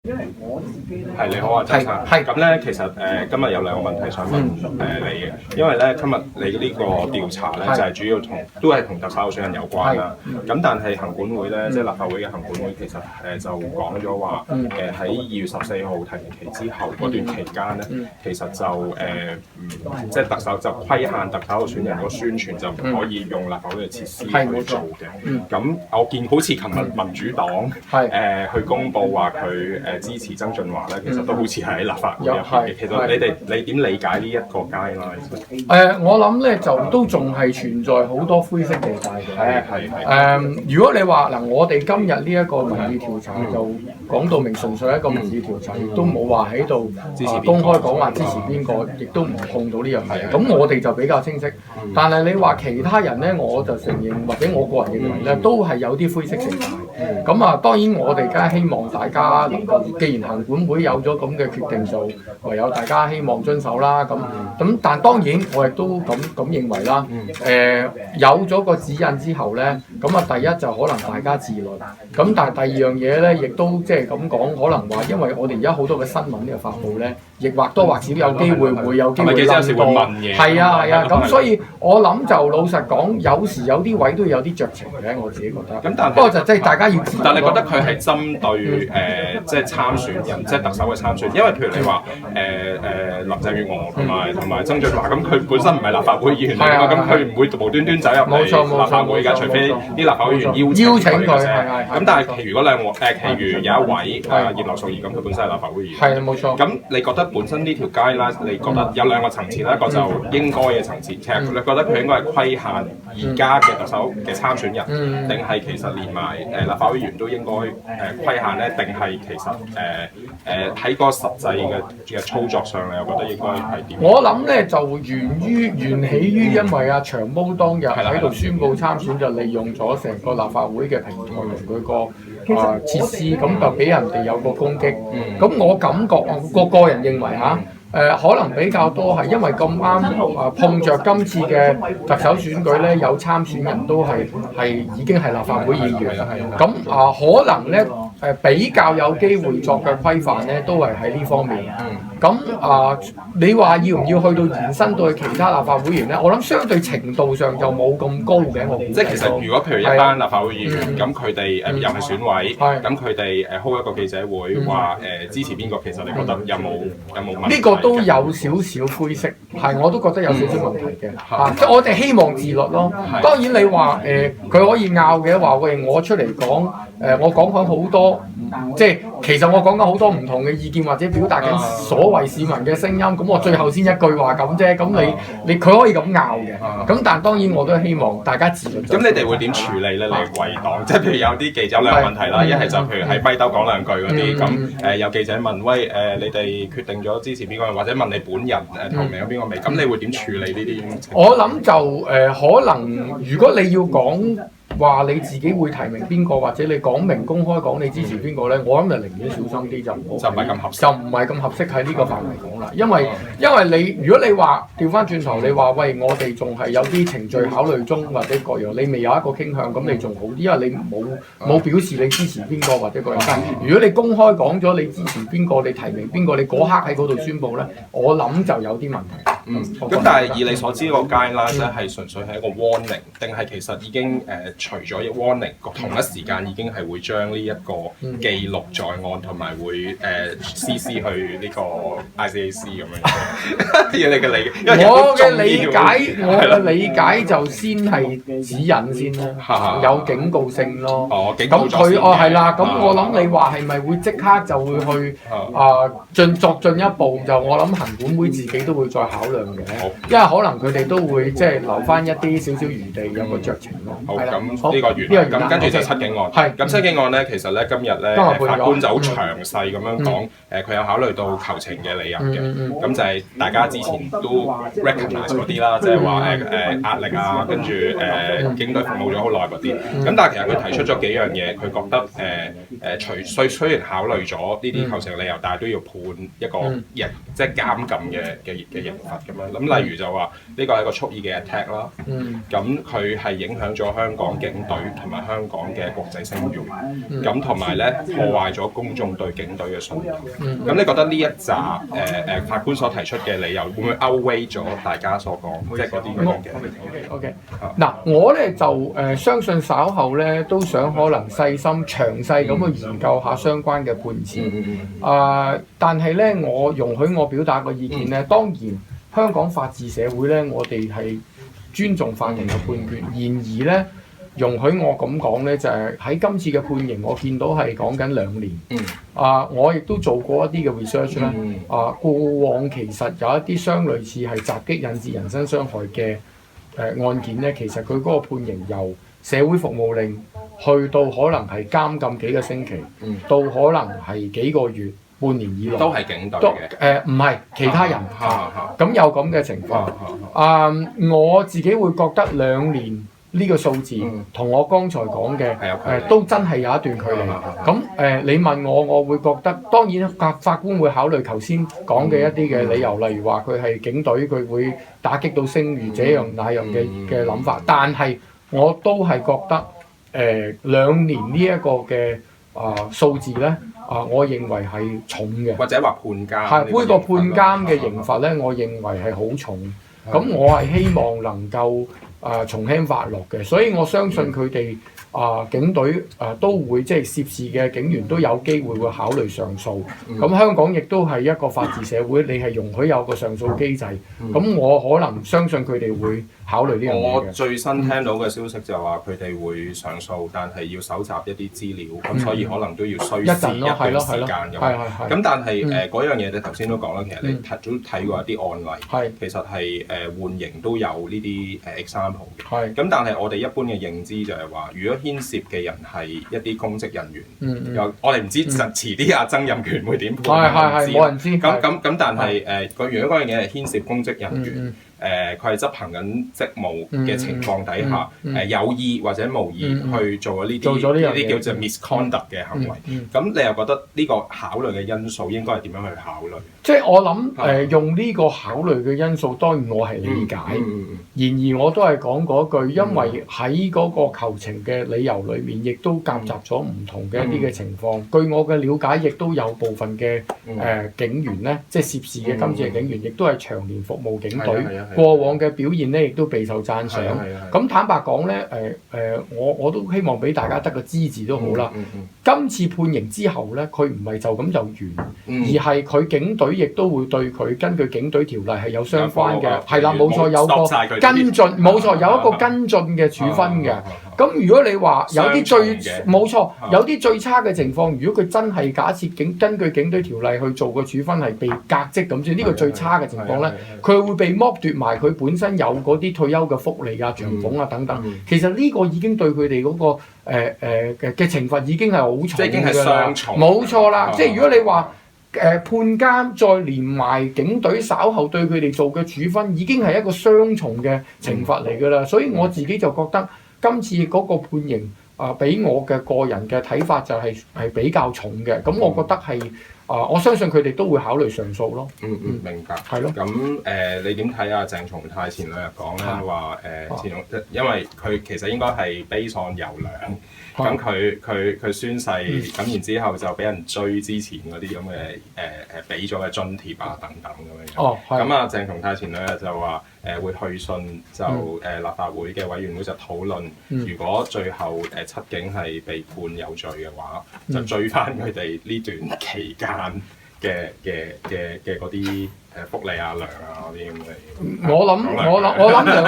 係你好啊，周生。係咁咧，其實今日有兩個問題想問你嘅，因為咧今日你呢個調查咧就係主要都係同特首候選人有關啦。咁但係行管會咧，即係立法會嘅行管會，其實就講咗話喺2月14號提名期之後嗰段期間咧，其實就即係特首就規限特首候選人個宣傳就唔可以用立法會嘅設施去做嘅。咁我見好似琴日民主黨去公佈話佢支持曾俊華咧，其實都好似係喺立法會入邊嘅。其實你點理解呢一個街啦？我諗咧就都仲係存在好多灰色地帶嘅。如果你話嗱，我哋今日呢一個民意調查就講到明，純粹係一個民意調查，亦都冇話喺度公開講話支持邊個，亦都唔碰到呢樣嘢。咁我哋就比較清晰。但係你話其他人咧，我就承認或者我個人認為咧，都係有啲灰色地帶。咁啊，當然我哋梗係希望大家能夠，既然行管會有咗咁嘅決定，就唯有大家希望遵守啦。咁但當然我亦都咁認為啦。有咗個指引之後咧，咁啊第一就可能大家自律。咁但係第二樣嘢咧，亦都即係咁講，可能話因為我哋而家好多嘅新聞呢個發布咧，亦或多或少有機會會有機會諗多。係啊。咁所以我諗就老實講，有時有啲位都要有啲酌情嘅，我自己覺得。不過就即係大家要自律。但係你覺得佢係針對即係參選人，即係特首嘅參選？因為譬如你話林鄭月娥同埋曾俊華，咁佢本身唔係立法會議員嚟㗎嘛，咁佢唔會無端端走入嚟立法會㗎，除非啲立法會議員邀請佢。咁但係其餘嗰兩個其餘有一位葉劉淑儀，咁佢本身係立法會議員。係冇錯。咁你覺得本身呢條街啦，你覺得有兩個層次啦，一個就應該嘅層次，其實你覺得佢應該係規限而家嘅特首嘅參選人，定係其實連埋立法會議員都應該規限咧？定係其實喺個實際嘅操作上，你又覺得應該係點？我諗咧就源起於因為阿長毛當日喺度宣佈參選，就利用咗成個立法會嘅平台同佢個設施，咁就俾人哋有個攻擊。咁我感覺我個人認為可能比較多係因為咁啱碰着今次嘅特首選舉咧，有參選人都係已經係立法會議員，咁可能咧比較有機會作嘅規範咧，都係喺呢方面。咁你話要唔要去到延伸到去其他立法會議員咧？我諗相對程度上就冇咁高嘅。即係其實如果譬如一班立法會議員，咁佢哋又係選委，咁佢哋hold一個記者會，話支持邊個，其實你覺得有冇問題？呢個都有少少灰色，我都覺得有少少問題嘅。即係我哋希望自律咯。當然你話佢可以拗嘅話，喂，我出嚟講，我講緊好多，即係其實我講緊好多唔同嘅意見，或者表達緊所謂市民嘅聲音。咁我最後先一句話咁啫。咁佢可以咁拗嘅。咁但係當然我都希望大家自律。咁你哋會點處理咧？你圍黨，即係譬如有啲記者兩個問題啦，一係就譬如喺咪兜講兩句嗰啲，咁有記者問，喂你哋決定咗支持邊個，或者問你本人投名咗邊個未？咁你會點處理呢啲？我諗就可能如果你要講話你自己會提名邊個，或者你講明公開講你支持邊個咧，我諗就寧願小心啲，就唔係咁合適，就唔係咁合適喺呢個範圍講啦。因為你如果你話調翻轉頭，你話喂，我哋仲係有啲程序考慮中或者各樣，你未有一個傾向，咁你仲好啲，因為你冇表示你支持邊個或者各樣。但如果你公開講咗你支持邊個，你提名邊個，你嗰刻喺嗰度宣佈咧，我諗就有啲問題。咁但係以你所知個 guideline 咧係純粹係一個 warning，定係其實已經除咗 warning，同一時間已經係會將呢一個記錄在案，同埋會CC 去呢個 ICAC 咁樣。以你嘅我嘅理解就先係指引先啦，有警告性咯。咁佢係啦，咁我諗你話係咪會即刻就會去作進一步？就我諗行管會自己都會再考量嘅，因為可能佢哋都會即係留翻一啲少少餘地，有個酌情咯。好，咁呢個完，咁跟住就七警案。咁七警案咧，其實咧今日咧法官就好詳細咁樣講，佢有考慮到求情嘅理由嘅。咁就係大家之前都 recognize 嗰啲啦，即係話壓力啊，跟住警隊服務咗好耐嗰啲。咁但係其實佢提出咗幾樣嘢，佢覺得雖然考慮咗呢啲求情理由，但係都要判一個即係監禁嘅刑罰咁樣。咁例如就話呢個係一個蓄意嘅 attack 啦，咁佢係影響咗香港警隊同埋香港嘅國際聲譽，咁同埋咧破壞咗公眾對警隊嘅信任。咁你覺得呢一集法官所提出嘅理由會唔會 outweigh 咗大家所講即係嗰啲咁樣嘅？OK， 嗱，我咧就相信稍後咧都想可能細心詳細咁去研究下相關嘅判詞。但係咧，我容許我表達個意見咧，當然香港法治社會咧，我哋係尊重法庭嘅判決。然而咧，容許我咁講咧，就係喺今次嘅判刑，我見到係講緊2年。我亦都做過一啲嘅 research 啦。過往其實有一啲相類似係襲擊引致人身傷害嘅案件咧，其實佢嗰個判刑由社會服務令去到可能係監禁幾個星期，到可能係幾個月、半年以內，都係警隊嘅。唔係其他人。咁有咁嘅情況。我自己會覺得2年呢個數字同我剛才講嘅都真係有一段距離。咁你問我，我會覺得當然法官會考慮頭先講嘅一啲嘅理由，例如話佢係警隊，佢會打擊到聲譽這樣那樣嘅諗法。但係我都係覺得2年呢一個嘅數字咧，我認為係重嘅，或者話判監係呢個判監嘅刑罰咧，我認為係好重。咁我係希望能夠從輕發落嘅，所以我相信佢哋警隊都會即係涉事嘅警員都有機會會考慮上訴。咁香港亦都係一個法治社會，你係容許有個上訴機制。咁我可能相信佢哋會考慮呢樣嘢嘅。我最新聽到嘅消息就話佢哋會上訴，但係要搜集一啲資料，咁所以可能都要需時一段時間咁。咁但係嗰樣嘢你頭先都講啦，其實你都睇過一啲案例，其實係緩刑都有呢啲example 嘅。咁但係我哋一般嘅認知就係話，如果牽涉嘅人係一啲公職人員，我哋唔知遲啲阿曾蔭權會點判，冇人知。咁但係如果嗰樣嘢係牽涉公職人員，佢係執行緊職務嘅情況底下，有意或者無意去做咗呢啲叫做 misconduct 嘅行為，咁你又覺得呢個考慮嘅因素應該係點樣去考慮？即係我諗用呢個考慮嘅因素，當然我係理解。然而我都係講嗰句，因為喺嗰個求情嘅理由裏面，亦都夾雜咗唔同嘅一啲嘅情況。據我嘅了解，亦都有部分嘅警員咧，即係涉事嘅今次嘅警員，亦都係長年服務警隊。過往嘅表現咧，亦都備受讚賞。咁坦白講咧，我都希望俾大家得個知字都好啦。今次判刑之後咧，佢唔係就咁就完，而係佢警隊亦都會對佢根據警隊條例係有相關嘅，係啦，冇錯，有個跟進，冇錯，有一個跟進嘅處分嘅。咁如果你話有啲冇錯，有啲最差嘅情況，如果佢真係假設根據警隊條例去做個處分係被革職咁先，呢個最差嘅情況咧，佢會被剝奪埋佢本身有嗰啲退休嘅福利啊、長俸啊等等。其實呢個已經對佢哋嗰個嘅懲罰已經係好重嘅啦，即係已經係雙重，冇錯啦。即係如果你話判監再連埋警隊稍後對佢哋做嘅處分，已經係一個雙重嘅懲罰嚟㗎啦。所以我自己就覺得今次嗰個判刑俾我嘅個人嘅睇法就係比較重嘅。咁我覺得係我相信佢哋都會考慮上訴咯。明白。係咯。咁你點睇啊？鄭松泰前兩日講咧話因為佢其實應該係 based on 游梁。咁佢宣誓，咁然之後就俾人追之前嗰啲咁嘅俾咗嘅津貼啊等等咁樣。咁啊，鄭松泰前兩日就話會去信就立法會嘅委員會就討論，如果最後七警係被判有罪嘅話，就追翻佢哋呢段期間嘅嗰啲福利啊、糧啊嗰啲咁嘅。我諗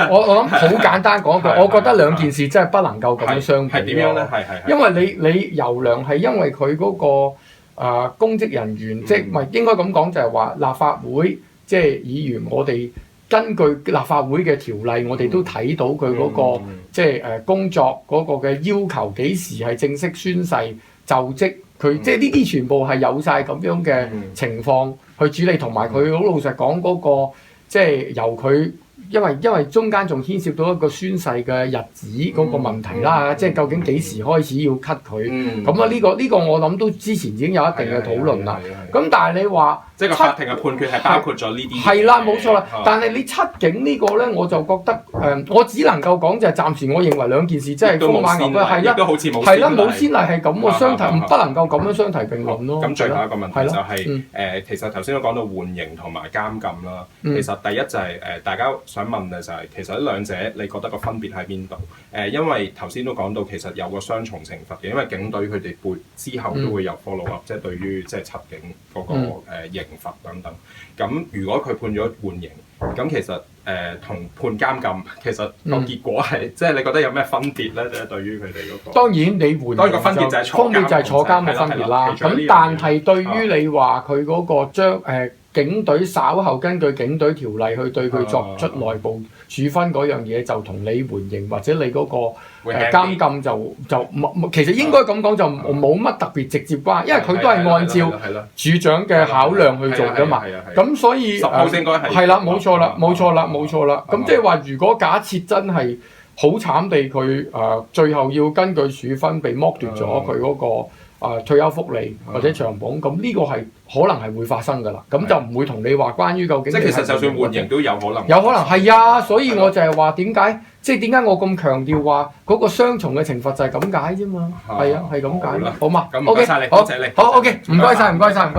好簡單講一句，我覺得兩件事真係不能夠咁樣相比。係點樣咧？因為你游梁係因為佢嗰個公職人員，即係唔係應該咁講，就係話立法會即係議員，我哋根據立法會嘅條例，我哋都睇到佢嗰個即係工作嗰個嘅要求，幾時係正式宣誓就職。佢即係呢啲全部係有晒咁樣嘅情況去處理，同埋佢好老實講嗰個即係由佢因為中間仲牽涉到一個宣誓嘅日子嗰個問題啦，即係究竟幾時開始要 cut 佢？咁啊呢個我諗都之前已經有一定嘅討論啦。咁但係你話即係個法庭嘅判決係包括咗呢啲。係啦，冇錯啦。但係你七警呢個咧，我就覺得我只能夠講就係暫時，我認為兩件事真係風馬牛不係啦，都好似冇係啦，冇先例係咁喎，相提不能夠咁樣相提並論咯。咁最後一個問題就係其實頭先都講到緩刑同埋監禁啦。其實第一就係大家想問嘅就係其實呢兩者你覺得個分別喺邊度？因為頭先都講到其實有個雙重懲罰嘅，因為警隊佢哋之後都會有 follow up，即係對於即係七警嗰個刑罰等等。咁如果佢判咗緩刑，咁其實同判監禁其實個結果係即係你覺得有咩分別咧？即係對於佢哋嗰個。當然你緩刑當然個分別就係坐監嘅分別啦。咁但係對於你話佢嗰個將警隊稍後根據警隊條例去對佢作出內部處分嗰樣嘢，就同你緩刑或者你嗰個監禁就其實應該咁講就冇乜特別直接關係，因為佢都係按照處長嘅考量去做㗎嘛。咁所以係啦，冇錯啦。咁即係話，如果假設真係好慘地佢最後要根據處分被剝奪咗佢嗰個退休福利或者長俸，咁呢個係可能係會發生㗎啦。咁就唔會同你話關於究竟。即係其實就算緩刑都有可能。有可能係啊，所以我就係話點解我咁強調話嗰個雙重嘅懲罰就係咁解啫嘛。係啊，係咁解。好嘛，咁唔該曬你，多謝你。好 OK，唔該晒。